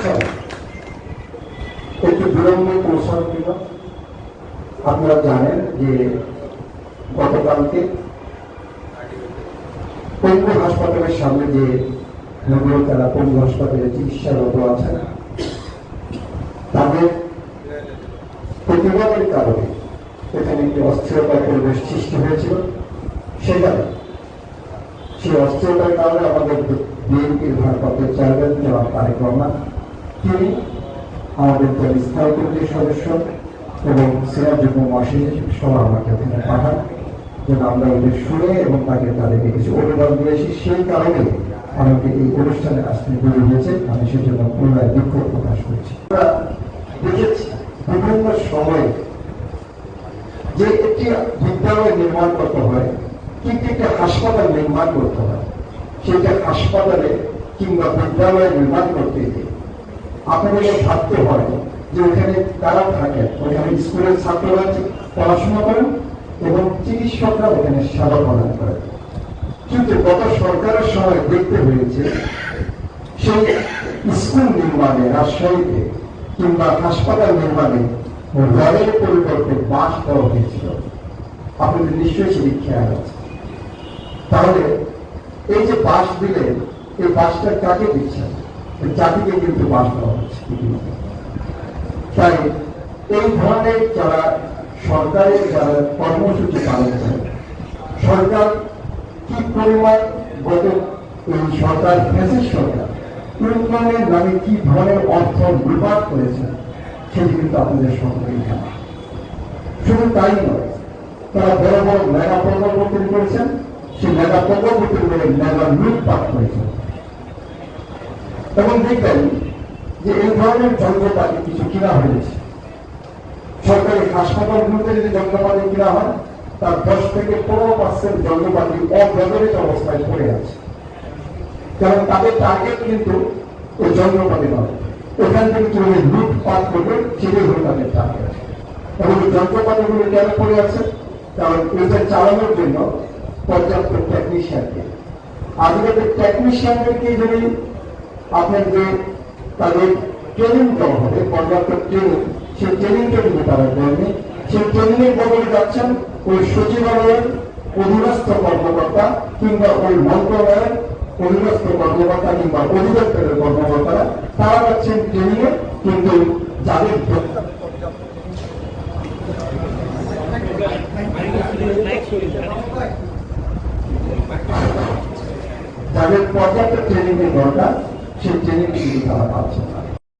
পৌঁছানো একটু বিলম্বে পৌঁছানো ছিল। আপনারা জানেন যে গতকালকে পঙ্গু হাসপাতালের সামনে যে রোগীরা তারা পঙ্গু হাসপাতালে চিকিৎসারত আছেন, তাদের প্রতিবাদের কারণে এখানে একটি অস্থিরতার পরিবেশ সৃষ্টি হয়েছিল। সেই অস্থিরতার কারণে আমাদের বিএনপির ভারপ্রাপ্ত চেয়ারম্যান জনাব তারেক রহমান, তিনি আমাদের দলের স্থায়ী কমিটির সদস্য এবং সিনিয়র যুগ্ম মহাসচিব সহ আমাকে ওখানে পাঠান যেন আমরা ওদের শুনে এবং তাদেরকে কিছু অনুদান দিয়েছি। সেই কারণে আমাকে এই অনুষ্ঠানে আসতে দেরি হয়েছে। আমি সেজন্য পুনরায় দুঃখ প্রকাশ করছি। আমরা দেখেছি বিভিন্ন সময়ে যে একটি বিদ্যালয় নির্মাণ করতে হয়, কিন্তু একটি হাসপাতাল নির্মাণ করতে হয়, সেটা হাসপাতালে কিংবা বিদ্যালয় নির্মাণ করতে গিয়ে আপনাদের ভাবতে হয় যে ওখানে কারা থাকে, ওখানে স্কুলের ছাত্ররা পড়াশোনা করেন এবং চিকিৎসকরা ওখানে সেবা প্রদান করেন। কিন্তু গত সরকারের সময় দেখতে হয়েছে সেই স্কুল নির্মাণে রাজশাহীতে কিংবা হাসপাতাল নির্মাণে রডের পরিবর্তে বাঁশ দেওয়া হয়েছিল। আপনাদের নিশ্চয়ই সেটি খেয়াল আছে। তাহলে এই যে বাঁশ দিলেন, এই বাঁশটা কাকে দিচ্ছেন? জাতিকে কিন্তু বাঁশ দেওয়া হচ্ছে। তাই এই ধরনের যারা সরকারের যারা কর্মসূচি পালন করে, সরকার কি পরিমাণ গত এই সরকার ফ্যাসিস্ট সরকার উন্নয়নের নামে কি ধরনের অর্থ বিপাক করেছে সেটি কিন্তু আপনাদের সকলেই জানা। শুধু তাই নয়, তারা বড় বড় মেগা প্রকল্প তৈরি করেছেন, সেই মেগা প্রকল্প তৈরি করে মেগা লুটপাট করেছেন। এবং দেখবেন যে এই ধরনের যন্ত্রপাতি কিছু কিনা হয়েছে, সরকারি হাসপাতালগুলোতে যদি যন্ত্রপাতি কিনা হয় তার 10 থেকে 15% যন্ত্রপাতি অব্যবহৃত অবস্থায় পড়ে আছে। কারণ তাদের টার্গেট কিন্তু ওই যন্ত্রপাতি নয়, ওখান থেকে কিভাবে লুটপাট করবে সেটাই হল তাদের টার্গেট। এবং যন্ত্রপাতিগুলো কেন পড়ে আছে? কারণ এটা চালানোর জন্য পর্যাপ্ত টেকনিশিয়ানকে, আজকে টেকনিশিয়ানদেরকে যদি আপনার যে তাদের ট্রেনিং দেওয়া হবে, পর্যাপ্ত ট্রেনিং, সেই ট্রেনিংটা কিন্তু তারা দেয়নি। সেই ট্রেনিং এর বদলে যাচ্ছেন ওই সচিবালয়ের অধীনস্থ কর্মকর্তা কিংবা ওই মন্ত্রণালয়ের অধীনস্থ কর্মকর্তা কিংবা অধিদপ্তরের কর্মকর্তারা, তারা যাচ্ছেন ট্রেনিং এ, কিন্তু যাদের পর্যাপ্ত ট্রেনিং এর দরকার সেই ট্রেনিং কিন্তু তারা পাচ্ছে না।